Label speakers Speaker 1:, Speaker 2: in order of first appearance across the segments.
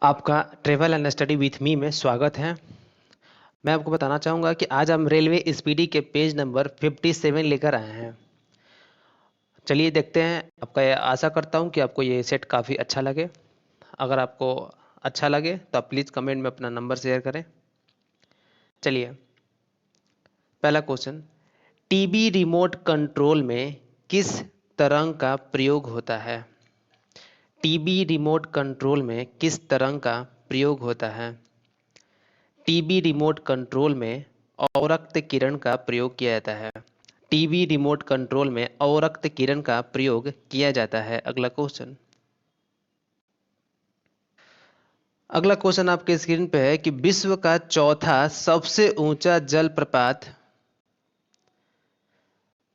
Speaker 1: आपका travel and study with me में स्वागत है। मैं आपको बताना चाहूँगा कि आज हम रेलवे स्पीडी के पेज नंबर 57 लेकर आए हैं। चलिए देखते हैं। आपका आशा करता हूँ कि आपको ये सेट काफ़ी अच्छा लगे। अगर आपको अच्छा लगे तो आप प्लीज़ कमेंट में अपना नंबर शेयर करें। चलिए, पहला क्वेश्चन, टीवी रिमोट कंट्रोल में किस तरंग का प्रयोग होता है? टीवी रिमोट कंट्रोल में किस तरंग का प्रयोग होता है? टीवी रिमोट कंट्रोल में अवरक्त किरण का प्रयोग किया जाता है। टीवी रिमोट कंट्रोल में अवरक्त किरण का प्रयोग किया जाता है। अगला क्वेश्चन, आपके स्क्रीन पे है कि विश्व का चौथा सबसे ऊंचा जलप्रपात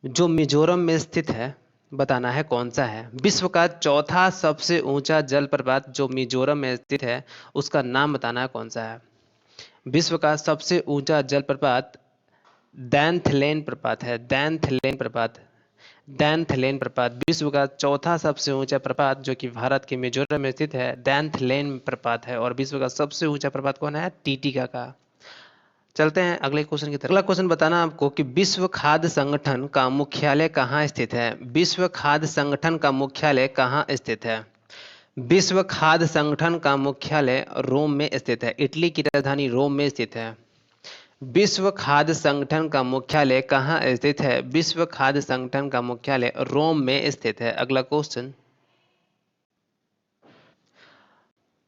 Speaker 1: जो मिजोरम में स्थित है, बताना है कौन सा है। विश्व का चौथा सबसे ऊंचा जलप्रपात जो मिजोरम में स्थित है, उसका नाम बताना है कौन सा है। विश्व का सबसे ऊंचा जलप्रपात दैंथलेन प्रपात है। दैंथलेन प्रपात विश्व का चौथा सबसे ऊंचा प्रपात जो कि भारत के मिजोरम में स्थित है, दैंथलेन प्रपात है। और विश्व का सबसे ऊंचा प्रपात कौन है? टीटीका का। चलते हैं अगले क्वेश्चन की तरफ। अगला क्वेश्चन बताना आपको कि विश्व खाद्य संगठन का मुख्यालय कहाँ स्थित है? विश्व खाद्य संगठन का मुख्यालय कहाँ स्थित है? विश्व खाद्य संगठन का मुख्यालय रोम में स्थित है। इटली की राजधानी रोम में स्थित है। विश्व खाद्य संगठन का मुख्यालय कहाँ स्थित है? विश्व खाद्य संगठन का मुख्यालय रोम में स्थित है। अगला क्वेश्चन,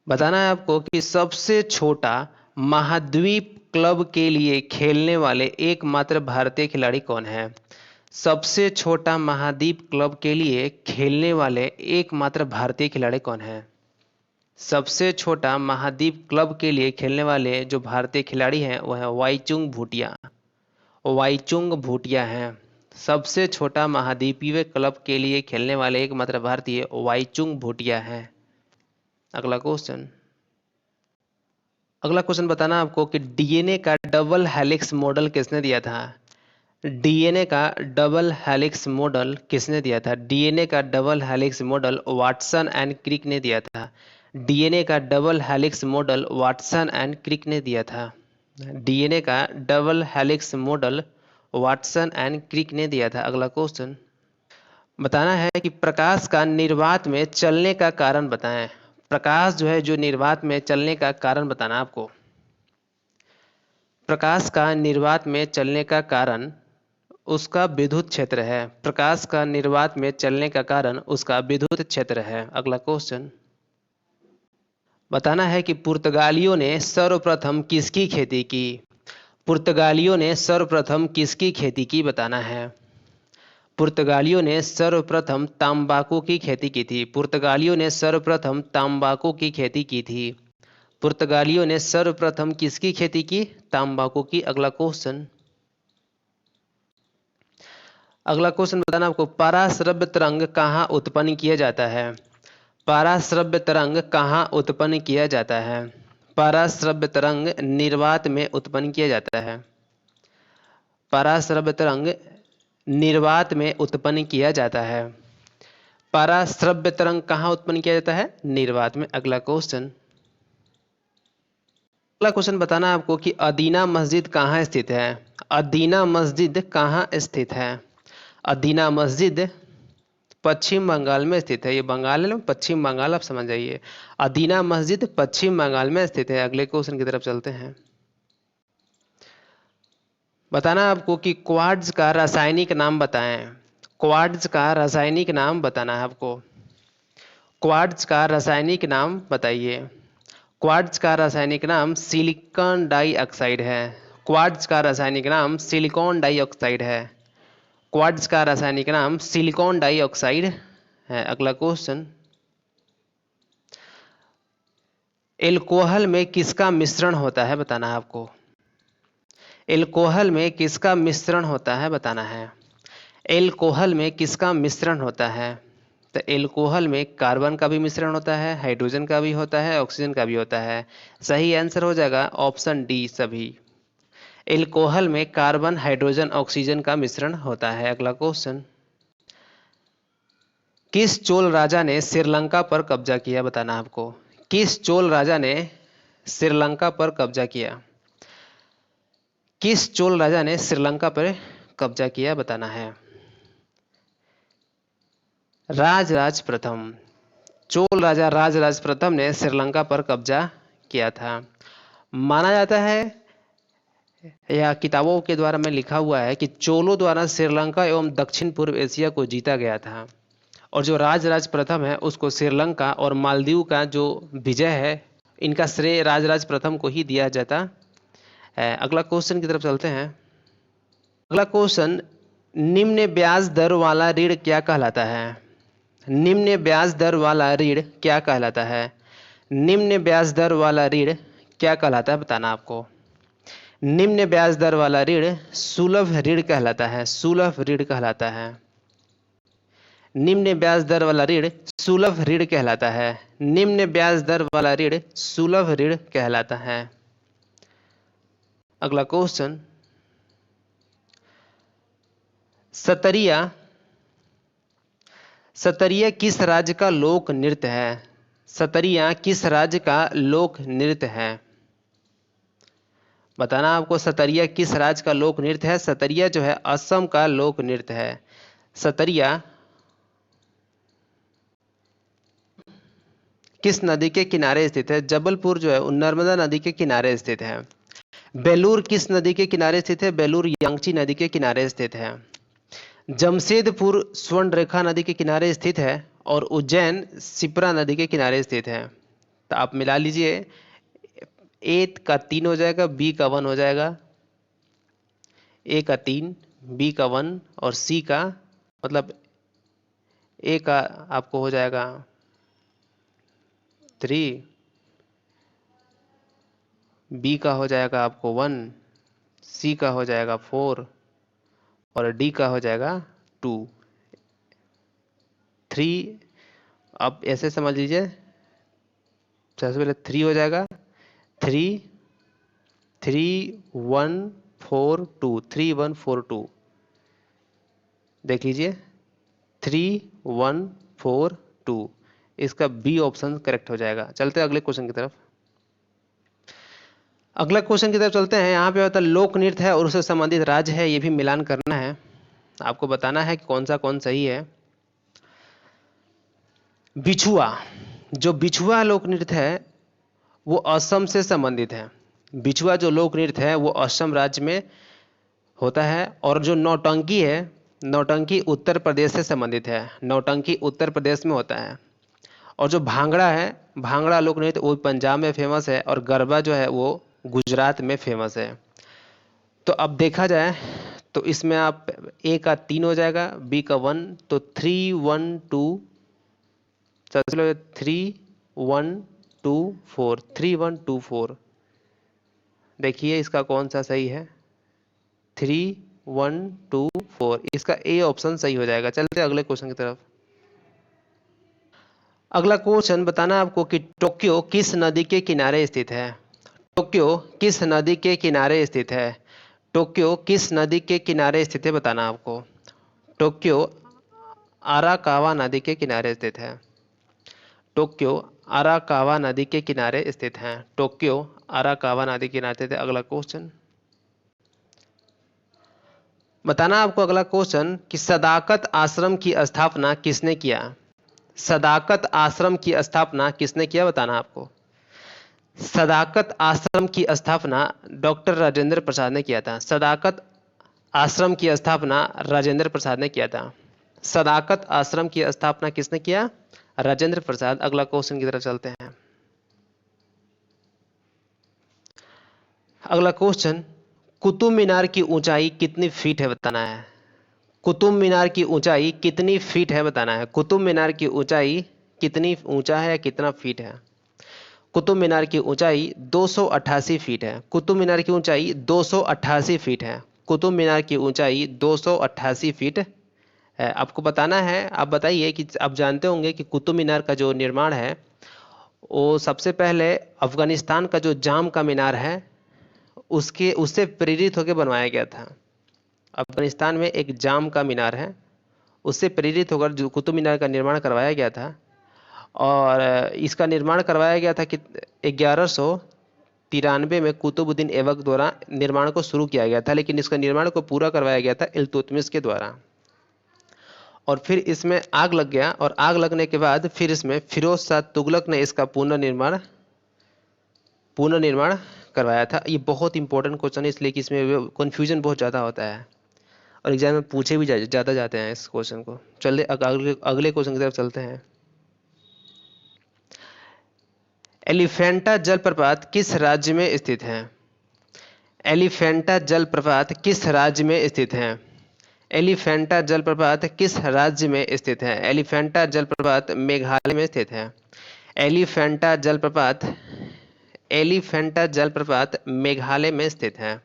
Speaker 1: बताना है आपको कि सबसे छोटा महाद्वीप क्लब के लिए खेलने वाले एकमात्र भारतीय खिलाड़ी कौन है? सबसे छोटा महाद्वीप क्लब के लिए खेलने वाले एकमात्र भारतीय खिलाड़ी कौन है? सबसे छोटा महाद्वीप क्लब के लिए खेलने वाले जो भारतीय खिलाड़ी हैं वह है वाईचुंग भूटिया। वाईचुंग भूटिया हैं। सबसे छोटा महाद्वीपीय क्लब के लिए खेलने वाले एकमात्र भारतीय वाईचुंग भूटिया हैं। अगला क्वेश्चन, बताना आपको कि डीएनए का डबल हेलिक्स मॉडल किसने दिया था? डीएनए का डबल हेलिक्स मॉडल किसने दिया था? डीएनए का double helix model Watson and Crick ने दिया था। डीएनए का double helix model Watson and Crick ने दिया था। डीएनए का double helix model Watson and Crick ने दिया था। अगला क्वेश्चन, बताना है कि प्रकाश का निर्वात में चलने का कारण बताएं। प्रकाश जो है जो निर्वात में चलने का कारण बताना आपको। प्रकाश का निर्वात में चलने का कारण उसका विद्युत क्षेत्र है। प्रकाश का निर्वात में चलने का कारण उसका विद्युत क्षेत्र है। अगला क्वेश्चन, बताना है कि पुर्तगालियों ने सर्वप्रथम किसकी खेती की? पुर्तगालियों ने सर्वप्रथम किसकी खेती की बताना है। पुर्तगालियों ने सर्वप्रथम तंबाकू की खेती की थी। पुर्तगालियों ने सर्वप्रथम तंबाकू की खेती की थी। पुर्तगालियों ने सर्वप्रथम किसकी खेती की? तंबाकू की। अगला क्वेश्चन, बताना आपको पराश्रव्य तरंग कहाँ उत्पन्न किया जाता है? पराश्रव्य तरंग कहाँ उत्पन्न किया जाता है? पराश्रव्य तरंग निर्वात में उत्पन्न किया जाता है। पराश्रव्य तरंग निर्वात में उत्पन्न किया जाता है। पराश्रव्य तरंग कहाँ उत्पन्न किया जाता है? निर्वात में। अगला क्वेश्चन, बताना आपको कि अदीना मस्जिद कहाँ स्थित है? अदीना मस्जिद कहाँ स्थित है? अदीना मस्जिद पश्चिम बंगाल में स्थित है। ये बंगाल है ना, पश्चिम बंगाल, आप समझ जाइए। अदीना मस्जिद पश्चिम बंगाल में स्थित है। अगले क्वेश्चन की तरफ चलते हैं। बताना आपको कि क्वार्ट्ज का रासायनिक नाम बताएं। क्वार्ट्ज का रासायनिक नाम बताना है आपको। क्वार्ट्ज का रासायनिक नाम बताइए। क्वार्ट्ज का रासायनिक नाम सिलिकॉन डाइऑक्साइड है। क्वार्ट्ज का रासायनिक नाम सिलिकॉन डाइऑक्साइड है। क्वार्ट्ज का रासायनिक नाम सिलिकॉन डाइऑक्साइड है। अगला क्वेश्चन, एल्कोहल में किसका मिश्रण होता है बताना है आपको। एल्कोहल में किसका मिश्रण होता है बताना है। एल्कोहल में किसका मिश्रण होता है? तो एल्कोहल में कार्बन का भी मिश्रण होता है, हाइड्रोजन का भी होता है, ऑक्सीजन का भी होता है। सही आंसर हो जाएगा ऑप्शन डी, सभी। एल्कोहल में कार्बन, हाइड्रोजन, ऑक्सीजन का मिश्रण होता है। अगला क्वेश्चन, किस चोल राजा ने श्रीलंका पर कब्जा किया बताना आपको। किस चोल राजा ने श्रीलंका पर कब्जा किया? किस चोल राजा ने श्रीलंका पर कब्जा किया बताना है। राजराज प्रथम। चोल राजा राजराज प्रथम ने श्रीलंका पर कब्जा किया था। माना जाता है या किताबों के द्वारा में लिखा हुआ है कि चोलों द्वारा श्रीलंका एवं दक्षिण पूर्व एशिया को जीता गया था, और जो राजराज प्रथम है उसको श्रीलंका और मालदीव का जो विजय है इनका श्रेय राजराज प्रथम को ही दिया जाता है। अगला क्वेश्चन की तरफ चलते हैं। अगला क्वेश्चन, निम्न ब्याज दर वाला ऋण क्या कहलाता है? निम्न ब्याज दर वाला ऋण क्या कहलाता है? निम्न ब्याज दर वाला ऋण क्या कहलाता है बताना आपको। निम्न ब्याज दर वाला ऋण सुलभ ऋण कहलाता है। सुलभ ऋण कहलाता है। निम्न ब्याज दर वाला ऋण सुलभ ऋण कहलाता है। निम्न ब्याज दर वाला ऋण सुलभ ऋण कहलाता है। अगला क्वेश्चन, सतरिया। सतरिया किस राज्य का लोक नृत्य है? सतरिया किस राज्य का लोक नृत्य है बताना आपको। सतरिया किस राज्य का लोक नृत्य है? सतरिया जो है असम का लोक नृत्य है। सतरिया किस नदी के किनारे स्थित है? जबलपुर जो है नर्मदा नदी के किनारे स्थित है। बेलूर किस नदी के किनारे स्थित है? बेलूर यांगची नदी के किनारे स्थित है। जमशेदपुर स्वर्ण रेखा नदी के किनारे स्थित है और उज्जैन शिप्रा नदी के किनारे स्थित है। तो आप मिला लीजिए, ए का 3 हो जाएगा, बी का 1 हो जाएगा। ए का 3, बी का 1 और सी का मतलब ए का आपको हो जाएगा 3, बी का हो जाएगा आपको 1, सी का हो जाएगा 4 और डी का हो जाएगा 2, 3। अब ऐसे समझ लीजिए, सबसे पहले 3 हो जाएगा, 3 3 1 4 2, 3 1 4 2। देख लीजिए 3 1 4 2, इसका बी ऑप्शन करेक्ट हो जाएगा। चलते हैं अगले क्वेश्चन की तरफ। अगला क्वेश्चन की तरफ चलते हैं। यहाँ पे होता है लोक नृत्य है और उससे संबंधित राज्य है, ये भी मिलान करना है। आपको बताना है कि कौन सही है। बिछुआ, जो बिछुआ लोक नृत्य है वो असम से संबंधित है। बिछुआ जो लोक नृत्य है वो असम राज्य में होता है। और जो नौटंकी है, नौटंकी उत्तर प्रदेश से संबंधित है। नौटंकी उत्तर प्रदेश में होता है। और जो भांगड़ा है, भांगड़ा लोक नृत्य वो पंजाब में फेमस है और गरबा जो है वो गुजरात में फेमस है। तो अब देखा जाए तो इसमें आप ए का 3 हो जाएगा, बी का 1, तो 3 1 2, चलो 3 1 2 4, 3 1 2 4। देखिए इसका कौन सा सही है, 3 1 2 4, इसका ए ऑप्शन सही हो जाएगा। चलते हैं अगले क्वेश्चन की तरफ। अगला क्वेश्चन बताना आपको कि टोक्यो किस नदी के किनारे स्थित है? टोक्यो किस नदी के किनारे स्थित है? टोक्यो किस नदी के किनारे स्थित है बताना आपको। टोक्यो आराकावा नदी के किनारे स्थित है। टोक्यो आराकावा नदी के किनारे स्थित है। टोक्यो आराकावा नदी के किनारे स्थित है। अगला क्वेश्चन बताना आपको। अगला क्वेश्चन कि सदाकत आश्रम की स्थापना किसने किया? सदाकत आश्रम की स्थापना किसने किया बताना आपको। सदाकत आश्रम की स्थापना डॉक्टर राजेंद्र प्रसाद ने किया था। सदाकत आश्रम की स्थापना राजेंद्र प्रसाद ने किया था। सदाकत आश्रम की स्थापना किसने किया? राजेंद्र प्रसाद। अगला क्वेश्चन की तरफ चलते हैं। अगला क्वेश्चन, कुतुब मीनार की ऊंचाई कितनी फीट है बताना है। कुतुब मीनार की ऊंचाई कितनी फीट है बताना है। कुतुब मीनार की ऊंचाई कितनी ऊंचा है या कितना फीट है? कुतुब मीनार की ऊंचाई 288 फीट है। कुतुब मीनार की ऊंचाई 288 फीट है। कुतुब मीनार की ऊंचाई 288 फीट है। आपको बताना है, आप बताइए कि आप जानते होंगे कि कुतुब मीनार का जो निर्माण है वो सबसे पहले अफगानिस्तान का जो जाम का मीनार है उससे प्रेरित होकर बनवाया गया था। अफगानिस्तान में एक जाम का मीनार है, उससे प्रेरित होकर जो कुतुब मीनार का निर्माण करवाया गया था। और इसका निर्माण करवाया गया था कि 1193 में कुतुबुद्दीन ऐबक द्वारा निर्माण को शुरू किया गया था, लेकिन इसका निर्माण को पूरा करवाया गया था इल्तुतमिश के द्वारा। और फिर इसमें आग लग गया, और आग लगने के बाद फिर इसमें फिरोज शाह तुगलक ने इसका पुनर्निर्माण करवाया था। ये बहुत इंपॉर्टेंट क्वेश्चन है, इसलिए कि इसमें कन्फ्यूजन बहुत ज़्यादा होता है और एग्जाम में पूछे भी ज़्यादा जाते हैं इस क्वेश्चन को। चलिए अगले क्वेश्चन की तरफ चलते हैं। एलिफेंटा जलप्रपात किस राज्य में स्थित है? एलिफेंटा जलप्रपात किस राज्य में स्थित है? एलिफेंटा जलप्रपात किस राज्य में स्थित है? एलिफेंटा जलप्रपात मेघालय में स्थित है। एलिफेंटा जलप्रपात मेघालय में स्थित है।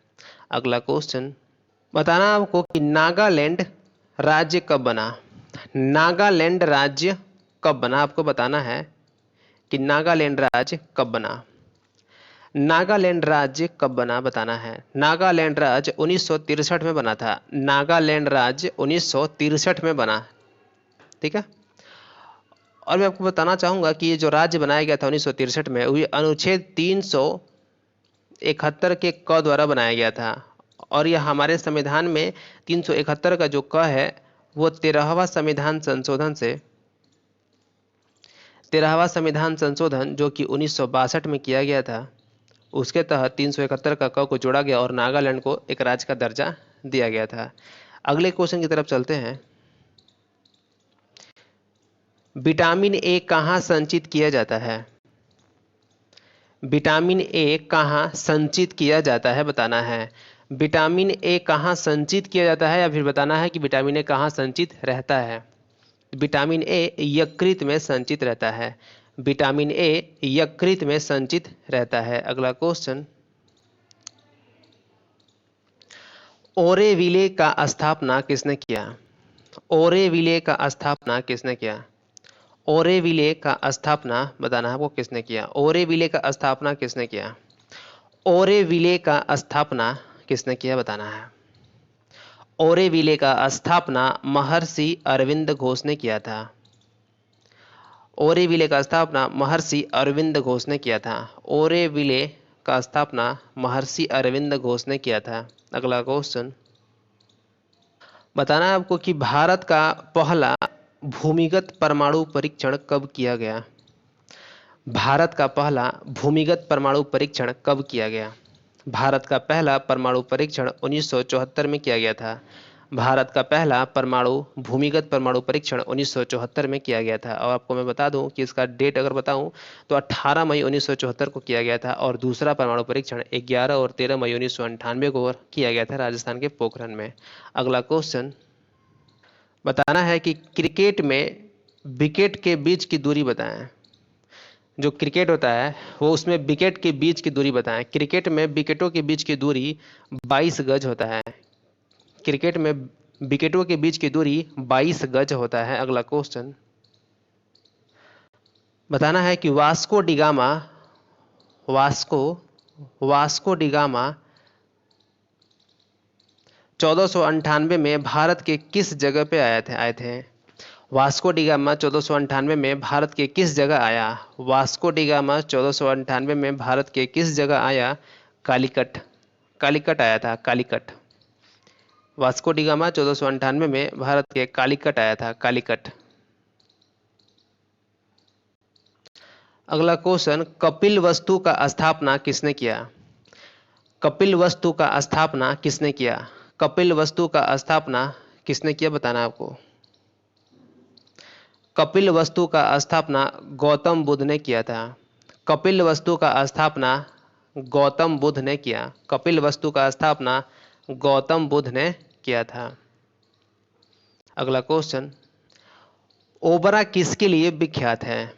Speaker 1: अगला क्वेश्चन, बताना आपको कि नागालैंड राज्य कब बना? नागालैंड राज्य कब बना? आपको बताना है कि नागालैंड राज्य कब बना। नागालैंड राज्य कब बना बताना है। नागालैंड राज्य 1963 में बना था। नागालैंड राज्य 1963 में बना, ठीक है। और मैं आपको बताना चाहूंगा कि ये जो राज्य बनाया गया था 1963 में, वो अनुच्छेद 371 के क द्वारा बनाया गया था। और यह हमारे संविधान में 371 का जो क है वो 13वां संविधान संशोधन जो कि 1962 में किया गया था, उसके तहत 371 का क को जोड़ा गया और नागालैंड को एक राज्य का दर्जा दिया गया था। अगले क्वेश्चन की तरफ चलते हैं। विटामिन ए कहाँ संचित किया जाता है? विटामिन ए कहाँ संचित किया जाता है बताना है। विटामिन ए कहाँ संचित किया जाता है, या फिर बताना है कि विटामिन ए कहाँ संचित रहता है। विटामिन ए यकृत में संचित रहता है। विटामिन ए यकृत में संचित रहता है। अगला क्वेश्चन, ओरेविले का स्थापना किसने किया? ओरेविले का स्थापना किसने किया? ओरेविले का स्थापना बताना है आपको किसने किया। ओरेविले का स्थापना किसने किया? ओरेविले का स्थापना किसने किया बताना है। ओरेविले का स्थापना महर्षि अरविंद घोष ने किया था। ओरेविले का स्थापना महर्षि अरविंद घोष ने किया था। ओरेविले का स्थापना महर्षि अरविंद घोष ने किया था। अगला क्वेश्चन, बताना है आपको कि भारत का पहला भूमिगत परमाणु परीक्षण कब किया गया? भारत का पहला भूमिगत परमाणु परीक्षण कब किया गया? भारत का पहला परमाणु परीक्षण 1974 में किया गया था। भारत का पहला भूमिगत परमाणु परीक्षण 1974 में किया गया था। और आपको मैं बता दूं कि इसका डेट अगर बताऊं तो 18 मई 1974 को किया गया था, और दूसरा परमाणु परीक्षण 11 और 13 मई 1998 को किया गया था राजस्थान के पोखरण में। अगला क्वेश्चन, बताना है कि क्रिकेट में विकेट के बीच की दूरी बताएं। जो क्रिकेट होता है वो उसमें विकेट के बीच की दूरी बताएं। क्रिकेट में विकेटों के बीच की दूरी 22 गज होता है। क्रिकेट में विकेटों के बीच की दूरी 22 गज होता है। अगला क्वेश्चन, बताना है कि वास्को डिगामा 1498 में भारत के किस जगह पे आए थे? वास्को डिगामा 1498 में भारत के किस जगह आया? वास्को डिगामा 1498 में भारत के किस जगह आया? कालीकट आया था। कालीकट। वास्को डिगामा 1498 में भारत के कालीकट आया था। कालीकट। अगला क्वेश्चन, कपिलवस्तु का स्थापना किसने किया? कपिलवस्तु का स्थापना किसने किया? कपिलवस्तु का स्थापना किसने किया बताना आपको। कपिलवस्तु का स्थापना गौतम बुद्ध ने किया था। कपिलवस्तु का स्थापना गौतम बुद्ध ने किया। कपिलवस्तु का स्थापना गौतम बुद्ध ने किया था। अगला क्वेश्चन, ओबरा किसके लिए विख्यात है?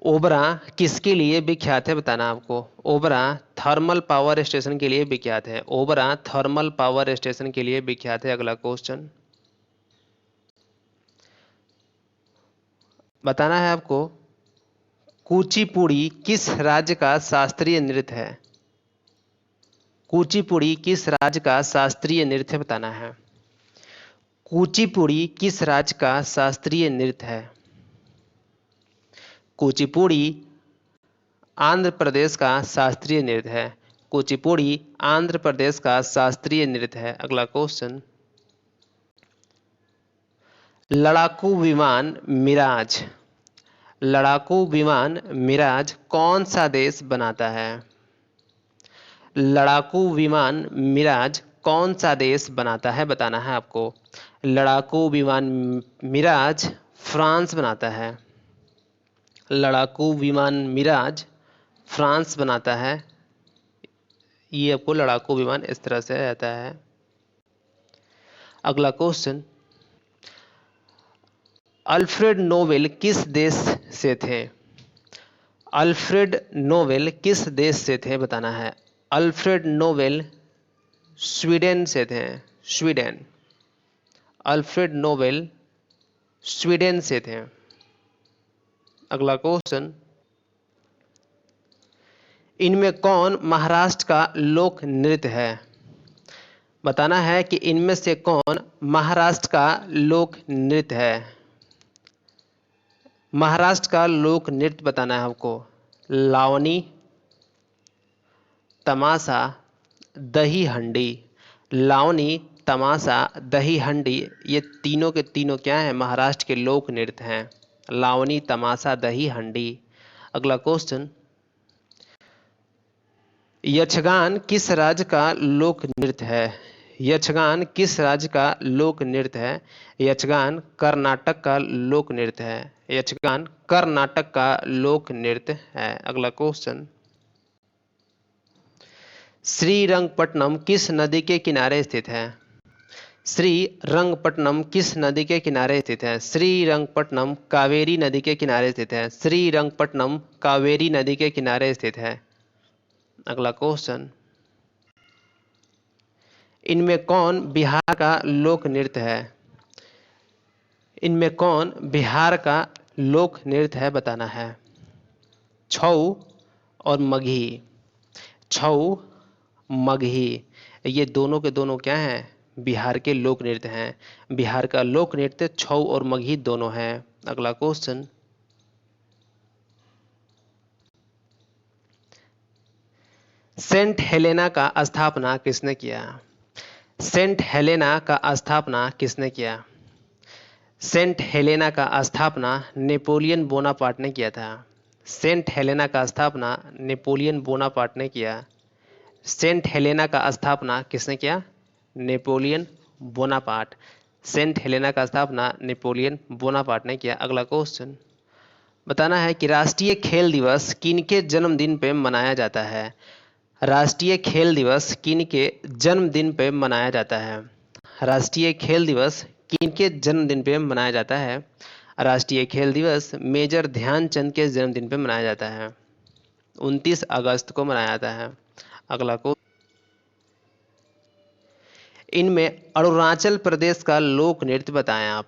Speaker 1: ओबरा किसके लिए विख्यात है बताना आपको। ओबरा थर्मल पावर स्टेशन के लिए विख्यात है। ओबरा थर्मल पावर स्टेशन के लिए विख्यात है। अगला क्वेश्चन, बताना है आपको कुचिपुड़ी किस राज्य का शास्त्रीय नृत्य है? कुचिपुड़ी किस राज्य का शास्त्रीय नृत्य बताना है। कुचिपुड़ी किस राज्य का शास्त्रीय नृत्य है? कुचिपुड़ी आंध्र प्रदेश का शास्त्रीय नृत्य है। कुचिपुड़ी आंध्र प्रदेश का शास्त्रीय नृत्य है। अगला क्वेश्चन, लड़ाकू विमान मिराज, लड़ाकू विमान मिराज कौन सा देश बनाता है? लड़ाकू विमान मिराज कौन सा देश बनाता है बताना है आपको। लड़ाकू विमान मिराज फ्रांस बनाता है। लड़ाकू विमान मिराज फ्रांस बनाता है। ये आपको लड़ाकू विमान इस तरह से रहता है। अगला क्वेश्चन, अल्फ्रेड नोबेल किस देश से थे? अल्फ्रेड नोबेल किस देश से थे बताना है। अल्फ्रेड नोबेल स्वीडन से थे। स्वीडन। अल्फ्रेड नोबेल स्वीडन से थे। अगला क्वेश्चन, इनमें कौन महाराष्ट्र का लोक नृत्य है? बताना है कि इनमें से कौन महाराष्ट्र का लोक नृत्य है। महाराष्ट्र का लोक नृत्य बताना है आपको। लावनी, तमाशा, दही हंडी। लावनी, तमाशा, दही हंडी ये तीनों के तीनों क्या हैं? महाराष्ट्र के लोक नृत्य हैं। लावनी, तमाशा, दही हंडी। अगला क्वेश्चन, यक्षगान किस राज्य का लोक नृत्य है? यक्षगान किस राज्य का लोक नृत्य है? यक्षगान कर्नाटक का लोक नृत्य है। यक्षगान कर्नाटक का लोक नृत्य है। अगला क्वेश्चन, श्रीरंगपट्टनम किस नदी के किनारे स्थित है? श्रीरंगपट्टनम किस नदी के किनारे स्थित है? श्रीरंगपट्टनम कावेरी नदी के किनारे स्थित है। श्रीरंगपट्टनम कावेरी नदी के किनारे स्थित है। अगला क्वेश्चन, इनमें कौन बिहार का लोक नृत्य है? इनमें कौन बिहार का लोक नृत्य है बताना है। छऊ और मगही। छऊ, मगही ये दोनों के दोनों क्या हैं? बिहार के लोक नृत्य हैं। बिहार का लोक नृत्य छऊ और मगही दोनों हैं। अगला क्वेश्चन, सेंट हेलेना का स्थापना किसने किया? सेंट हेलेना का स्थापना किसने किया? सेंट हेलेना का स्थापना नेपोलियन बोनापार्ट ने किया था। सेंट हेलेना का स्थापना नेपोलियन बोनापार्ट ने किया। सेंट हेलेना का स्थापना किसने किया? Napoleon Bonaparte. सेंट हेलेना का स्थापना नेपोलियन बोनापार्ट ने किया। अगला क्वेश्चन, बताना है कि राष्ट्रीय खेल दिवस किनके जन्मदिन पे मनाया जाता है? राष्ट्रीय खेल दिवस किनके जन्मदिन पे मनाया जाता है? राष्ट्रीय खेल दिवस किनके जन्मदिन पे मनाया जाता है? राष्ट्रीय खेल दिवस मेजर ध्यानचंद के जन्मदिन पे मनाया जाता है। 29 अगस्त को मनाया जाता है। अगला को, इनमें अरुणाचल प्रदेश का लोक नृत्य बताएं आप।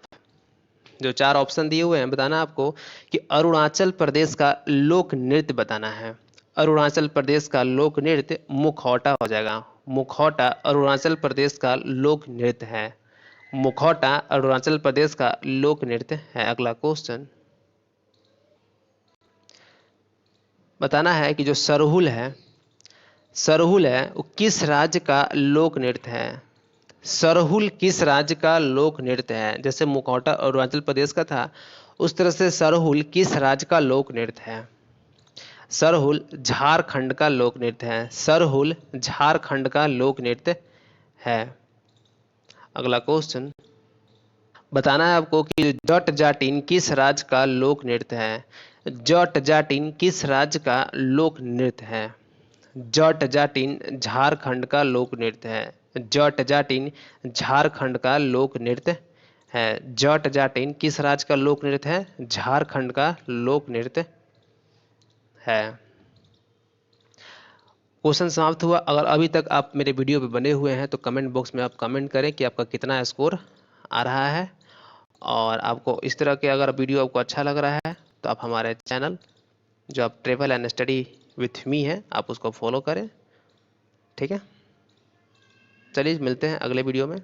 Speaker 1: जो 4 ऑप्शन दिए हुए हैं बताना आपको कि अरुणाचल प्रदेश का लोक नृत्य बताना है। अरुणाचल प्रदेश का लोक नृत्य मुखौटा हो जाएगा। मुखौटा अरुणाचल प्रदेश का लोक नृत्य है। मुखौटा अरुणाचल प्रदेश का लोक नृत्य है। अगला क्वेश्चन, बताना है कि जो सरहुल है, सरहुल है वो किस राज्य का लोक नृत्य है? सरहुल किस राज्य का लोक नृत्य है? जैसे मुखौटा अरुणाचल प्रदेश का था उस तरह से सरहुल किस राज्य का लोक नृत्य है? सरहुल झारखंड का लोक नृत्य है। सरहुल झारखंड का लोक नृत्य है। अगला क्वेश्चन, बताना है आपको कि जट जाटिन किस राज्य का लोक नृत्य है? जट जाटिन किस राज्य का लोक नृत्य है? जट जाटिन झारखंड का लोक नृत्य है। जट जाटिन झारखंड का लोक नृत्य है। जट जाटिन किस राज्य का लोक नृत्य है? झारखंड का लोक नृत्य है। क्वेश्चन समाप्त हुआ। अगर अभी तक आप मेरे वीडियो पे बने हुए हैं तो कमेंट बॉक्स में आप कमेंट करें कि आपका कितना स्कोर आ रहा है। और आपको इस तरह के अगर वीडियो आपको अच्छा लग रहा है तो आप हमारे चैनल जो आप travel and study with me है आप उसको फॉलो करें। ठीक है, चलिए मिलते हैं अगले वीडियो में।